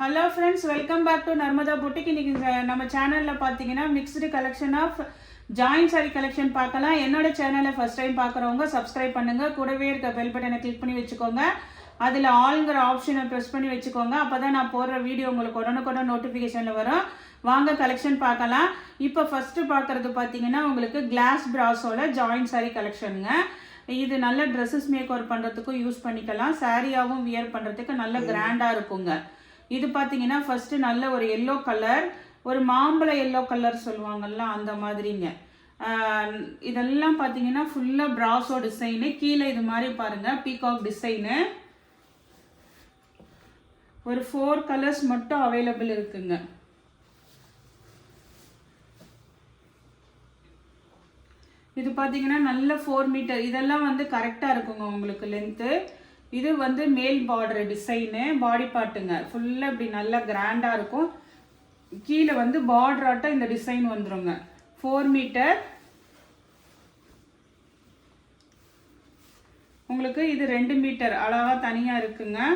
Hello friends, welcome back to Narmada Boutique. இன்னைக்கு நம்ம சேனல்ல பாத்தீங்கன்னா mixed collection of joint saree collection பார்க்கலாம். என்னோட சேனலை ஃபர்ஸ்ட் டைம் பார்க்குறவங்க சப்ஸ்கிரைப் பண்ணுங்க. கூடவே இருக்க பெல் பட்டனை கிளிக் பண்ணி வச்சுக்கோங்க. அதில் ஆல்ங்கிற ஆப்ஷனை ப்ரெஸ் பண்ணி வச்சுக்கோங்க. அப்பதான் நான் போடுற வீடியோ உங்களுக்கு உடனுக்குடன் நோட்டிஃபிகேஷன்ல வரும். வாங்க கலெக்ஷன் பார்க்கலாம். இப்போ ஃபர்ஸ்ட் பார்க்கறது பார்த்தீங்கன்னா உங்களுக்கு கிளாஸ் பிராஸோட ஜாயிண்ட் saree கலெக்ஷனுங்க. இது நல்ல ட்ரெஸ்ஸஸ் மேக் ஓவர் பண்ணுறதுக்கும் யூஸ் பண்ணிக்கலாம். சாரியாகவும் வியர் பண்ணுறதுக்கு நல்ல கிராண்டாக இருக்குங்க. இது பார்த்தீங்கன்னா ஃபர்ஸ்ட் நல்ல ஒரு எல்லோ கலர், ஒரு மாம்பழ எல்லோ கலர் சொல்லுவாங்கல்ல அந்த மாதிரிங்க. இதெல்லாம் பார்த்தீங்கன்னா ஃபுல்லாக பிராஸோ டிசைனு. கீழே இது மாதிரி பாருங்க பீகாக் டிசைனு. ஒரு 4 கலர்ஸ் மட்டும் அவைலபிள் இருக்குங்க. இது பார்த்தீங்கன்னா நல்ல 4 மீட்டர், இதெல்லாம் வந்து கரெக்டாக இருக்குங்க உங்களுக்கு லென்த்து. இது வந்து மேல் பார்டர் டிசைனு, பாடி பார்ட்டுங்க. ஃபுல்லாக இப்படி நல்லா கிராண்டாக இருக்கும். கீழே வந்து பார்டராட்டம் இந்த டிசைன் வந்துருங்க. 4 மீட்டர். உங்களுக்கு இது 2 மீட்டர் அழகாக தனியாக இருக்குங்க.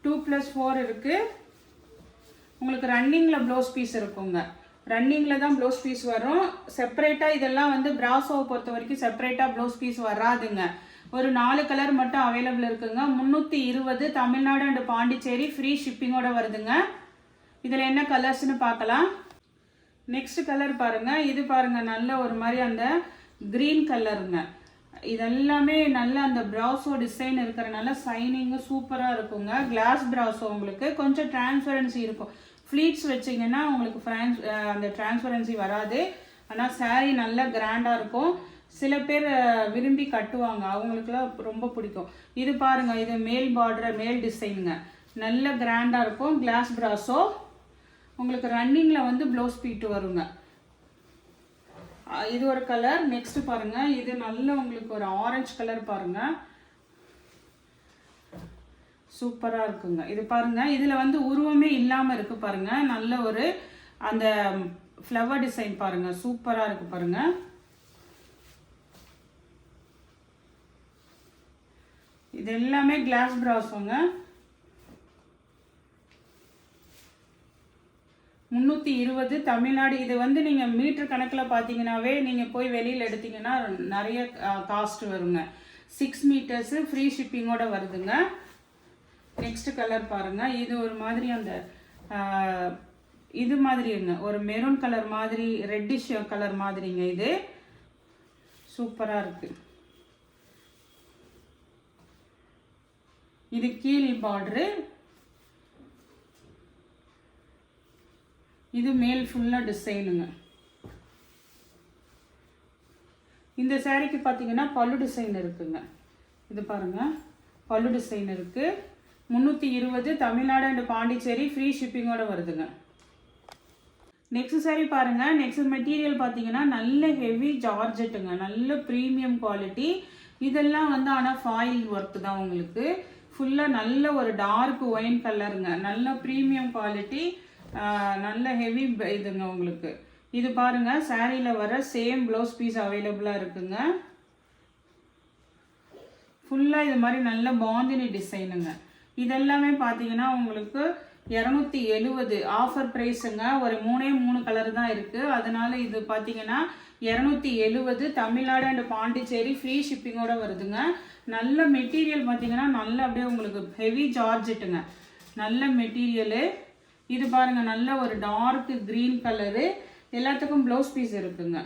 2+4 இருக்கு. உங்களுக்கு ரன்னிங்கில் ப்ளவுஸ் பீஸ் இருக்குங்க. ரன்னிங்கில் தான் ப்ளவுஸ் பீஸ் வரும். செப்பரேட்டாக இதெல்லாம் வந்து பிராஸோவை பொறுத்த வரைக்கும் செப்பரேட்டாக ப்ளவுஸ் பீஸ் வராதுங்க. ஒரு 4 கலர் மட்டும் அவைலபிள் இருக்குங்க. 320 தமிழ்நாடு அண்ட் பாண்டிச்சேரி, ஃப்ரீ ஷிப்பிங்கோட வருதுங்க. இதில் என்ன கலர்ஸ்னு பார்க்கலாம். நெக்ஸ்ட் கலர் பாருங்க. இது பாருங்க நல்ல ஒரு மாதிரி அந்த கிரீன் கலருங்க. இதெல்லாமே நல்ல அந்த பிராஸோ டிசைன் இருக்கிறனால சைனிங்கு சூப்பராக இருக்குங்க. கிளாஸ் பிராஸோ உங்களுக்கு கொஞ்சம் டிரான்ஸ்பரன்சி இருக்கும். ஃப்ளீட்ஸ் வச்சிங்கன்னா உங்களுக்கு அந்த டிரான்ஸ்பரன்சி வராது. ஆனால் சாரீ நல்லா கிராண்டாக இருக்கும். சில பேர் விரும்பி கட்டுவாங்க, அவங்களுக்குலாம் ரொம்ப பிடிக்கும். இது பாருங்க, இது மேல் பார்டர் மேல் டிசைனுங்க. நல்ல கிராண்டாக இருக்கும். கிளாஸ் பிராஸோ உங்களுக்கு ரன்னிங்கில் வந்து ப்ளவுஸ் பீட்டு வருங்க. இது ஒரு கலர். நெக்ஸ்ட் பாருங்க, இது நல்ல உங்களுக்கு ஒரு ஆரஞ்சு கலர் பாருங்க, சூப்பராக இருக்குங்க. இது பாருங்க, இதில் வந்து உருவமே இல்லாமல் இருக்கு பாருங்க. நல்ல ஒரு அந்த ஃப்ளவர் டிசைன் பாருங்க, சூப்பராக இருக்கு பாருங்க. இது எல்லாமே கிளாஸ் பிராஸோங்க. 320 தமிழ்நாடு. இது வந்து நீங்கள் மீட்டர் கணக்கில் பார்த்தீங்கன்னாவே நீங்கள் போய் வெளியில் எடுத்தீங்கன்னா நிறைய காஸ்ட் வருங்க. 6 மீட்டர்ஸு ஃப்ரீ ஷிப்பிங்கோட வருதுங்க. நெக்ஸ்ட் கலர் பாருங்க. இது ஒரு மாதிரி அந்த இது மாதிரிங்க, ஒரு மெரூன் கலர் மாதிரி, ரெட்டிஷ் கலர் மாதிரிங்க. இது சூப்பராக இருக்கு. இது கீழ் பார்டரு, இது மேல் ஃபுல்லாக டிசைனுங்க. இந்த சாரீக்கு பார்த்தீங்கன்னா பல்லு டிசைன் இருக்குங்க. இது பாருங்க, பல்லு டிசைன் இருக்கு. 320 தமிழ்நாடு அண்ட் பாண்டிச்சேரி, ஃப்ரீ ஷிப்பிங்கோட வருதுங்க. நெக்ஸ்ட் சாரீ பாருங்க. நெக்ஸ்ட் மெட்டீரியல் பார்த்தீங்கன்னா நல்ல ஹெவி ஜார்ஜெட்டுங்க, நல்ல ப்ரீமியம் குவாலிட்டி. இதெல்லாம் வந்து ஆனால் ஃபாயில் ஒர்க் தான் உங்களுக்கு. ஃபுல்லாக நல்ல ஒரு டார்க் ஒயின் கலருங்க, நல்ல ப்ரீமியம் குவாலிட்டி, நல்ல ஹெவி இதுங்க உங்களுக்கு. இது பாருங்க, சாரியில் வர சேம் ப்ளவுஸ் பீஸ் அவைலபிளாக இருக்குங்க. ஃபுல்லாக இது மாதிரி நல்ல பாந்தினி டிசைனுங்க. இதெல்லாமே பார்த்தீங்கன்னா உங்களுக்கு 270 ஆஃபர் ப்ரைஸுங்க. ஒரு 3 கலர் தான் இருக்குது. அதனால இது பார்த்தீங்கன்னா 270 தமிழ்நாடு அண்ட் பாண்டிச்சேரி, ஃப்ரீ ஷிப்பிங்கோட வருதுங்க. நல்ல மெட்டீரியல் பார்த்தீங்கன்னா நல்ல அப்படியே உங்களுக்கு ஹெவி ஜார்ஜெட்டுங்க, நல்ல மெட்டீரியலு. இது பாருங்க, நல்ல ஒரு டார்க் க்ரீன் கலரு. எல்லாத்துக்கும் ப்ளவுஸ் பீஸ் இருக்குங்க.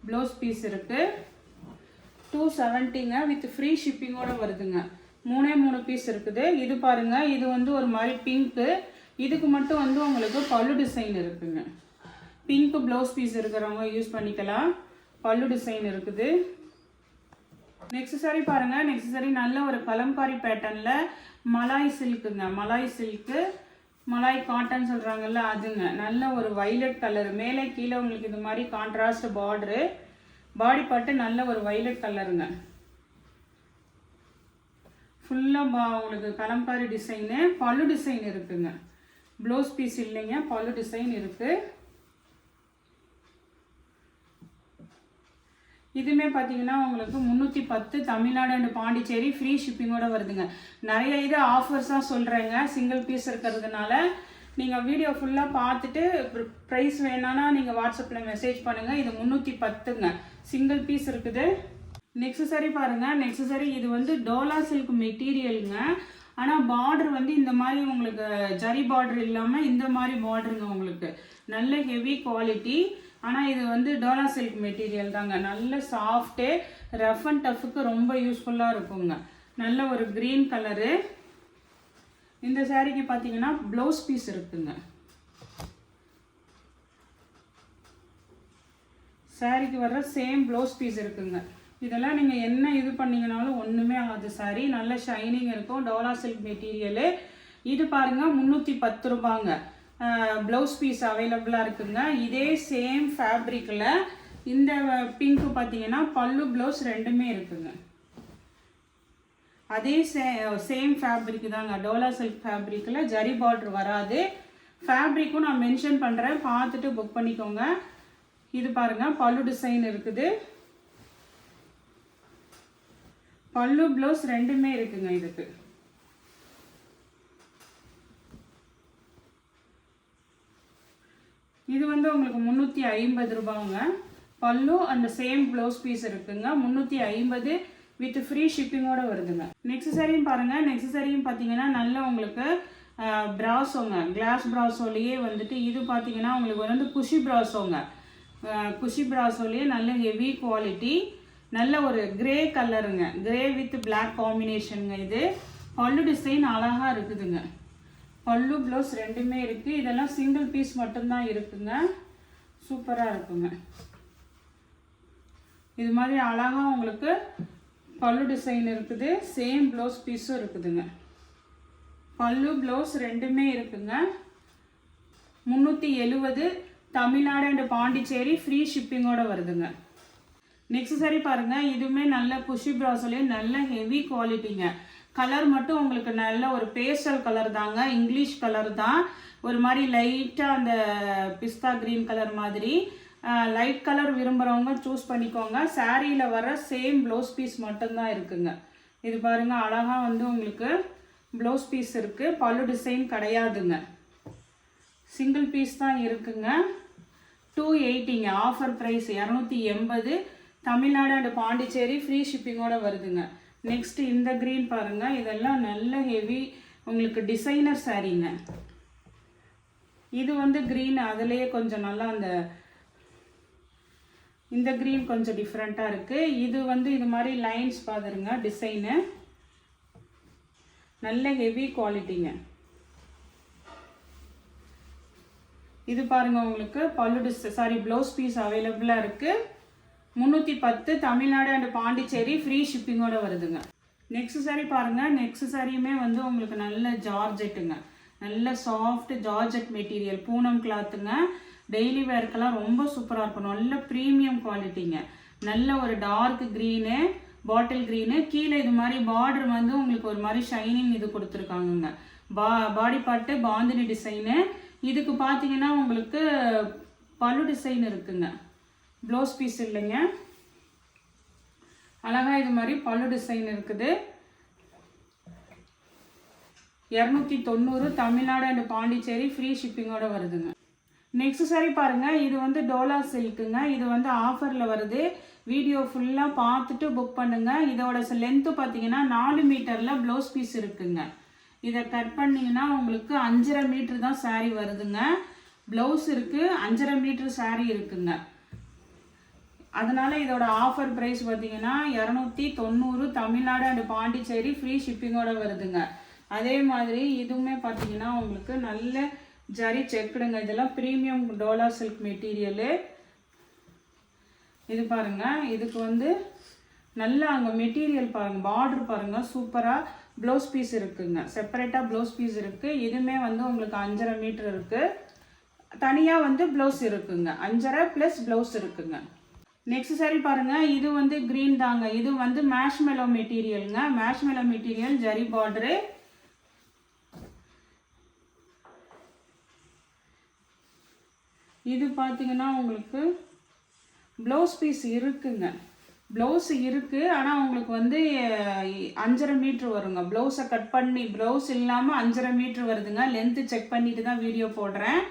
ப்ளவுஸ் பீஸ் இருக்கு. 270ங்க வித் ஃப்ரீ ஷிப்பிங்கோட வருதுங்க. 3 பீஸ் இருக்குது. இது பாருங்க, இது வந்து ஒரு மாதிரி பிங்க்கு. இதுக்கு மட்டும் வந்து உங்களுக்கு பல்லு டிசைன் இருக்குங்க. பிங்க் ப்ளவுஸ் பீஸ் இருக்கிறவங்க யூஸ் பண்ணிக்கலாம். பல்லு டிசைன் இருக்குது. நெக்ஸ்ட் சாரி பாருங்க. நெக்ஸ்ட் சாரி நல்ல ஒரு கலம்காரி பேட்டர்னில் மலாய் சில்க்குங்க. மலாய் சில்க்கு, மலாய் காட்டன் சொல்கிறாங்கல்ல அதுங்க. நல்ல ஒரு வைலட் கலர். மேலே கீழே உங்களுக்கு இது மாதிரி கான்ட்ராஸ்ட் பார்டரு. பாடி பார்ட்டு நல்ல ஒரு வைலட் கலருங்க. ஃபுல்லாக உங்களுக்கு கலம்காரி டிசைனு, பல்லு டிசைன் இருக்குங்க. ப்ளவுஸ் பீஸ் இல்லைங்க, பல்லு டிசைன் இருக்குது. இதுவுமே பார்த்தீங்கன்னா உங்களுக்கு 310 தமிழ்நாடு அண்ட் பாண்டிச்சேரி ஃப்ரீ ஷிப்பிங்கோட வருதுங்க. நிறைய இது ஆஃபர்ஸாக சொல்கிறேங்க சிங்கிள் பீஸ் இருக்கிறதுனால. நீங்கள் வீடியோ ஃபுல்லாக பார்த்துட்டு ப்ரைஸ் வேணான்னா நீங்கள் வாட்ஸ்அப்பில் மெசேஜ் பண்ணுங்கள். இது 310ங்க, சிங்கிள் பீஸ் இருக்குது. நெக்ஸ்ட் சாரி பாருங்கள். நெக்ஸ்ட் சாரி இது வந்து டோலா சில்க் மெட்டீரியலுங்க. ஆனால் பார்டர் வந்து இந்த மாதிரி உங்களுக்கு ஜரி பார்டர் இல்லாமல் இந்த மாதிரி பார்டருங்க. உங்களுக்கு நல்ல ஹெவி குவாலிட்டி. ஆனால் இது வந்து டோலா சில்க் மெட்டீரியல் தாங்க. நல்ல சாஃப்ட்டு, ரஃப் அண்ட் டஃப்புக்கு ரொம்ப யூஸ்ஃபுல்லாக இருக்குங்க. நல்ல ஒரு க்ரீன் கலரு. இந்த சாரீக்கு பார்த்தீங்கன்னா ப்ளவுஸ் பீஸ் இருக்குங்க. சாரீக்கு வர்ற சேம் ப்ளவுஸ் பீஸ் இருக்குங்க. இதெல்லாம் நீங்கள் என்ன இது பண்ணிங்கனாலும் ஒன்றுமே ஆகாது. சாரி நல்ல ஷைனிங் இருக்கும். Dola silk material. இது பாருங்கள் 310 ரூபாங்க. ப்ளவுஸ் பீஸ் அவைலபிளாக இருக்குங்க. இதே சேம் ஃபேப்ரிக்கில் இந்த பிங்க்கு பார்த்தீங்கன்னா பல்லு ப்ளவுஸ் ரெண்டுமே இருக்குங்க. அதே சேம் ஃபேப்ரிக் தாங்க. டோலா சில்க் ஃபேப்ரிக்கில் ஜரி பார்டர் வராது. ஃபேப்ரிக்கும் நான் மென்ஷன் பண்ணுறேன், பார்த்துட்டு புக் பண்ணிக்கோங்க. இது பாருங்கள் பல்லு டிசைன் இருக்குது. பல்லு ப்ளவுஸ் ரெண்டுமே இருக்குங்க. இதுக்கு இது வந்து உங்களுக்கு 350 ரூபாங்க. பல்லு அந்த சேம் ப்ளவுஸ் பீஸ் இருக்குங்க. 350 வித் ஃப்ரீ ஷிப்பிங்கோட வருதுங்க. நெக்ஸ்ட் சாரியும் பாருங்கள். நெக்ஸ்ட் சாரியும் பார்த்தீங்கன்னா நல்ல உங்களுக்கு ப்ராசோங்க. கிளாஸ் ப்ராசோலேயே வந்துட்டு இது பார்த்தீங்கன்னா உங்களுக்கு வந்து குஷி ப்ராசோங்க. குஷி ப்ராசோலேயே நல்ல ஹெவி குவாலிட்டி. நல்ல ஒரு கிரே கலருங்க. கிரே வித் பிளாக் காம்பினேஷனுங்க. இது பல்லு டிசைன் அழகாக இருக்குதுங்க. பல்லு ப்ளவுஸ் ரெண்டுமே இருக்குது. இதெல்லாம் சிங்கிள் பீஸ் மட்டும்தான் இருக்குங்க. சூப்பராக இருக்குங்க. இது மாதிரி அழகாக உங்களுக்கு பல்லு டிசைன் இருக்குது. சேம் ப்ளவுஸ் பீஸும் இருக்குதுங்க. பல்லு ப்ளவுஸ் ரெண்டுமே இருக்குங்க. 370 தமிழ்நாடு அண்ட் பாண்டிச்சேரி ஃப்ரீ ஷிப்பிங்கோட வருதுங்க. நெக்ஸ்ட் சாரி பாருங்கள். இதுவுமே நல்ல குஷி ப்ராஸோலே நல்ல ஹெவி குவாலிட்டிங்க. கலர் மட்டும் உங்களுக்கு நல்ல ஒரு பேஸ்டல் கலர் தாங்க. இங்கிலீஷ் கலர் தான். ஒரு மாதிரி லைட்டாக அந்த பிஸ்தா க்ரீன் கலர் மாதிரி. லைட் கலர் விரும்புகிறவங்க சூஸ் பண்ணிக்கோங்க. சாரியில் வர சேம் ப்ளவுஸ் பீஸ் மட்டும்தான் இருக்குங்க. இது பாருங்கள் அழகாக வந்து உங்களுக்கு ப்ளவுஸ் பீஸ் இருக்குது. பல்லு டிசைன் கிடையாதுங்க. சிங்கிள் பீஸ் தான் இருக்குங்க. 280ங்க. Offer price 280. Tamil Nadu and Pondicherry free ஷிப்பிங்கோட வருதுங்க. நெக்ஸ்ட் இந்த க்ரீன் பாருங்கள். இதெல்லாம் நல்ல ஹெவி உங்களுக்கு டிசைனர் சாரீங்க. இது வந்து க்ரீன் அதுலேயே கொஞ்சம் நல்லா அந்த இந்த க்ரீன் கொஞ்சம் டிஃப்ரெண்ட்டாக இருக்குது. இது வந்து இது மாதிரி லைன்ஸ் பார்த்துருங்க டிசைனு. நல்ல ஹெவி குவாலிட்டிங்க. இது பாருங்கள் உங்களுக்கு பல்லு ப்ளவுஸ் பீஸ் அவைலபிளாக இருக்குது. 310 தமிழ்நாடு அண்ட் பாண்டிச்சேரி ஃப்ரீ ஷிப்பிங்கோட வருதுங்க. நெக்ஸ்ட் சாரி பாருங்கள். நெக்ஸ்ட் சாரியுமே வந்து உங்களுக்கு நல்ல ஜார்ஜெட்டுங்க. நல்ல சாஃப்ட் ஜார்ஜெட் மெட்டீரியல் பூனம் கிளாத்துங்க. டெய்லி வேர்க்கெல்லாம் ரொம்ப சூப்பராக இருக்கும். நல்ல ப்ரீமியம் குவாலிட்டிங்க. நல்ல ஒரு டார்க் க்ரீனு, பாட்டில் க்ரீனு. கீழே இது மாதிரி பார்டர் வந்து உங்களுக்கு ஒரு மாதிரி ஷைனிங் இது கொடுத்துருக்காங்கங்க. பாடி பார்ட்டு பாந்தினி டிசைனு. இதுக்கு பார்த்தீங்கன்னா உங்களுக்கு பல்லு டிசைன் இருக்குங்க. ப்ளவுஸ் பீஸ் இல்லைங்க. அழகாக இது மாதிரி பல்லு டிசைன் இருக்குது. 290 தமிழ்நாடு அண்ட் பாண்டிச்சேரி ஃப்ரீ ஷிப்பிங்கோட வருதுங்க. நெக்ஸ்ட் சாரி பாருங்கள். இது வந்து டோலா சில்க்குங்க. இது வந்து ஆஃபரில் வருது. வீடியோ ஃபுல்லாக பார்த்துட்டு புக் பண்ணுங்கள். இதோட லென்த்து பார்த்தீங்கன்னா 4 மீட்டரில் ப்ளவுஸ் பீஸ் இருக்குங்க. இதை கட் பண்ணிங்கன்னா உங்களுக்கு 5.5 மீட்ரு தான் சாரீ வருதுங்க. ப்ளவுஸ் இருக்குது. 5.5 மீட்ரு சாரீ இருக்குங்க. அதனால் இதோட ஆஃபர் ப்ரைஸ் பார்த்தீங்கன்னா 290 தமிழ்நாடு அண்ட் பாண்டிச்சேரி ஃப்ரீ ஷிப்பிங்கோட வருதுங்க. அதே மாதிரி இதுவுமே பார்த்தீங்கன்னா உங்களுக்கு நல்ல ஜரி செக்குடுங்க. இதெல்லாம் ப்ரீமியம் டோலா சில்க் மெட்டீரியலு. இது பாருங்கள். இதுக்கு வந்து நல்ல அங்கே மெட்டீரியல் பாருங்கள். பார்டர் பாருங்கள் சூப்பராக. ப்ளவுஸ் பீஸ் இருக்குங்க. செப்பரேட்டாக ப்ளவுஸ் பீஸ் இருக்குது. இதுவுமே வந்து உங்களுக்கு 5.5 மீட்டர் இருக்குது. தனியாக வந்து ப்ளவுஸ் இருக்குங்க. 5.5 ப்ளஸ் ப்ளவுஸ் இருக்குங்க. நெக்ஸ்ட் சாரி பாருங்கள். இது வந்து க்ரீன் தாங்க. இது வந்து மேஷ்மெலோ மெட்டீரியலுங்க. Marshmallow material zari border. இது பார்த்தீங்கன்னா உங்களுக்கு ப்ளவுஸ் பீஸ் இருக்குங்க. ப்ளவுஸ் இருக்குது, ஆனால் உங்களுக்கு வந்து 5.5 மீட்ரு வருங்க. ப்ளவுஸை கட் பண்ணி ப்ளவுஸ் இல்லாமல் 5.5 மீட்ரு வருதுங்க. லென்த்து செக் பண்ணிட்டு தான் வீடியோ போடுறேன்.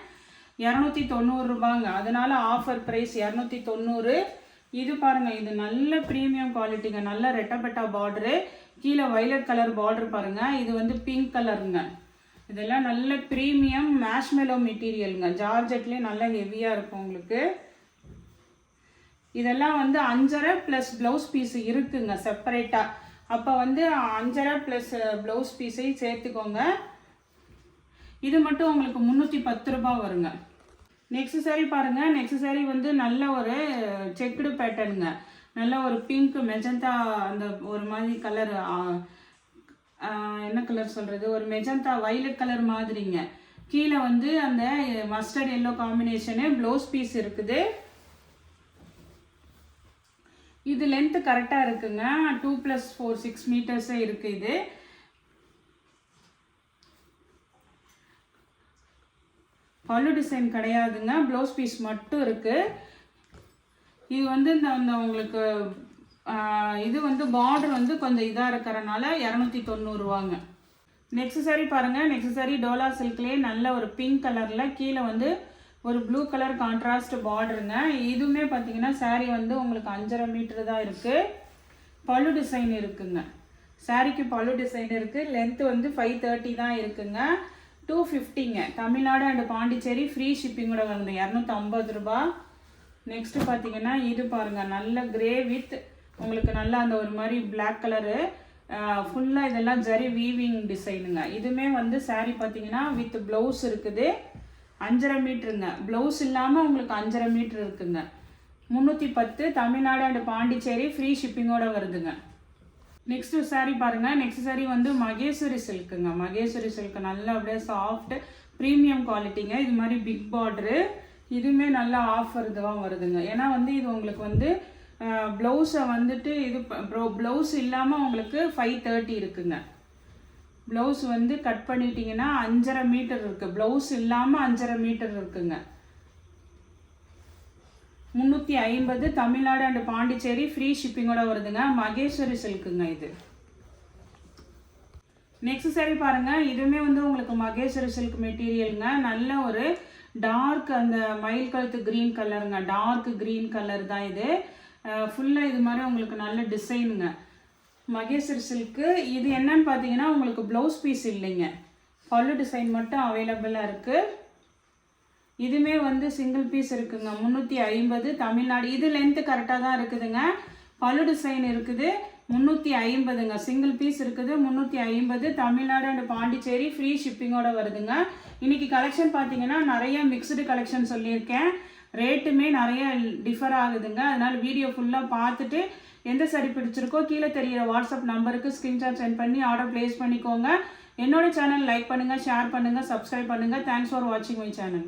290 ரூபாங்க. அதனால ஆஃபர் ப்ரைஸ் 290. இது பாருங்கள், இது நல்ல ப்ரீமியம் குவாலிட்டிங்க. நல்ல ரெட்டப்பட்டா பார்டரு, கீழே வைலட் கலர் பார்டர் பாருங்கள். இது வந்து பிங்க் கலருங்க. இதெல்லாம் நல்ல ப்ரீமியம் மேஷ்மெலோ மெட்டீரியலுங்க. ஜார்ஜெட்லேயே நல்லா ஹெவியாக இருக்கும் உங்களுக்கு. இதெல்லாம் வந்து 5.5 ப்ளஸ் ப்ளவுஸ் பீஸ் இருக்குங்க செப்பரேட்டாக. அப்போ வந்து 5.5 ப்ளஸ் ப்ளவுஸ் பீஸையும் சேர்த்துக்கோங்க. இது மட்டும் உங்களுக்கு 310 ரூபா வருங்க. நெக்ஸ்ட் சாரீ பாருங்கள். நெக்ஸ்ட் சாரீ வந்து நல்ல ஒரு செக்குடு பேட்டர்னுங்க. நல்ல ஒரு பிங்க் மெஜந்தா, அந்த ஒரு மாதிரி கலர், என்ன கலர் சொல்கிறது, ஒரு மெஜந்தா வைலட் கலர் மாதிரிங்க. கீழே வந்து அந்த mustard yellow combination blouse piece இருக்குது. இது லென்த்து கரெக்டாக இருக்குங்க. 2 + 4 6 மீட்டர்ஸே இருக்குது. இது பல்லு டிசைன் கிடையாதுங்க, ப்ளவுஸ் பீஸ் மட்டும் இருக்குது. இது வந்து இந்த உங்களுக்கு இது வந்து பார்டர் வந்து கொஞ்சம் இதாக இருக்கிறனால 290 ரூபாங்க. நெக்ஸ்ட் சாரீ பாருங்கள். நெக்ஸ்ட் சாரீ டோலா சில்க்லேயே நல்ல ஒரு பிங்க் கலரில் கீழே வந்து ஒரு ப்ளூ கலர் கான்ட்ராஸ்ட் பார்டருங்க. இதுவுமே பார்த்தீங்கன்னா சாரீ வந்து உங்களுக்கு 5.5 மீட்ரு தான் இருக்குது. பல்லு டிசைன் இருக்குங்க. சாரீக்கு பல்லு டிசைன் இருக்குது. லென்த்து வந்து 530 தான் இருக்குங்க. 250ங்க. தமிழ்நாடு அண்ட் பாண்டிச்சேரி ஃப்ரீ ஷிப்பிங்கோட வருது. 250 ரூபா. நெக்ஸ்ட்டு பார்த்தீங்கன்னா இது பாருங்கள், நல்ல கிரே வித் உங்களுக்கு நல்லா அந்த ஒரு மாதிரி பிளாக் கலரு, ஃபுல்லாக இதெல்லாம் ஜரி வீவிங் டிசைனுங்க. இதுவுமே வந்து சாரீ பார்த்தீங்கன்னா வித் ப்ளவுஸ் இருக்குது. 5.5 மீட்டருங்க. ப்ளவுஸ் இல்லாமல் உங்களுக்கு 5.5 மீட்ரு இருக்குங்க. 310. தமிழ்நாடு அண்ட் பாண்டிச்சேரி ஃப்ரீ ஷிப்பிங்கோட வருதுங்க. நெக்ஸ்ட்டு சாரீ பாருங்கள். நெக்ஸ்ட் சாரீ வந்து மகேஸ்வரி சில்க்குங்க. மகேஸ்வரி சில்க்கு நல்லா அப்படியே சாஃப்ட் ப்ரீமியம் குவாலிட்டிங்க. இது மாதிரி பிக் பார்டரு. இதுவுமே நல்லா ஆஃபர் இதுவாக வருதுங்க. ஏன்னா வந்து இது உங்களுக்கு வந்து ப்ளவுஸை வந்துட்டு இது ப்ளவுஸ் இல்லாமல் உங்களுக்கு 530 இருக்குங்க. ப்ளவுஸ் வந்து கட் பண்ணிட்டீங்கன்னா 5.5 மீட்டர் இருக்குது. ப்ளவுஸ் இல்லாமல் 5.5 மீட்டர் இருக்குங்க. 350. தமிழ்நாடு அண்ட் பாண்டிச்சேரி ஃப்ரீ ஷிப்பிங்கோட வருதுங்க. மகேஸ்வரி சில்க்குங்க இது. நெக்ஸ்ட் சாரீ பாருங்கள். இதுவுமே வந்து உங்களுக்கு மகேஸ்வரி சில்க் மெட்டீரியலுங்க. நல்ல ஒரு டார்க் அந்த மயில் கழுத்து க்ரீன் கலருங்க. டார்க் க்ரீன் கலர் தான் இது. ஃபுல்லாக இது மாதிரி உங்களுக்கு நல்ல டிசைனுங்க. மகேஸ்வரி சில்க்கு. இது என்னன்னு பார்த்தீங்கன்னா உங்களுக்கு ப்ளவுஸ் பீஸ் இல்லைங்க, பல்லு டிசைன் மட்டும் அவைலபிளாக இருக்குது. இதுவுமே வந்து சிங்கிள் பீஸ் இருக்குங்க. 350. தமிழ்நாடு. இது லென்த்து கரெக்டாக தான் இருக்குதுங்க. பல்லு டிசைன் இருக்குது. 350ங்க. சிங்கிள் பீஸ் இருக்குது. 350. தமிழ்நாடு அண்ட் பாண்டிச்சேரி ஃப்ரீ ஷிப்பிங்கோட வருதுங்க. இன்றைக்கி கலெக்ஷன் பார்த்தீங்கன்னா நிறைய மிக்சடு கலெக்ஷன் சொல்லியிருக்கேன். ரேட்டுமே நிறைய டிஃபர் ஆகுதுங்க. அதனால் வீடியோ ஃபுல்லாக பார்த்துட்டு எந்த சாரீ பிடிச்சிருக்கோ கீழே தெரிகிற வாட்ஸ்அப் நம்பருக்கு ஸ்க்ரீன்ஷாட் சென்ட் பண்ணி ஆர்டர் ப்ளேஸ் பண்ணிக்கோங்க. என்னோட சேனல் லைக் பண்ணுங்கள், ஷேர் பண்ணுங்கள், சப்ஸ்கிரைப் பண்ணுங்கள். தேங்க்ஸ் ஃபார் வாட்சிங் மை சேனல்.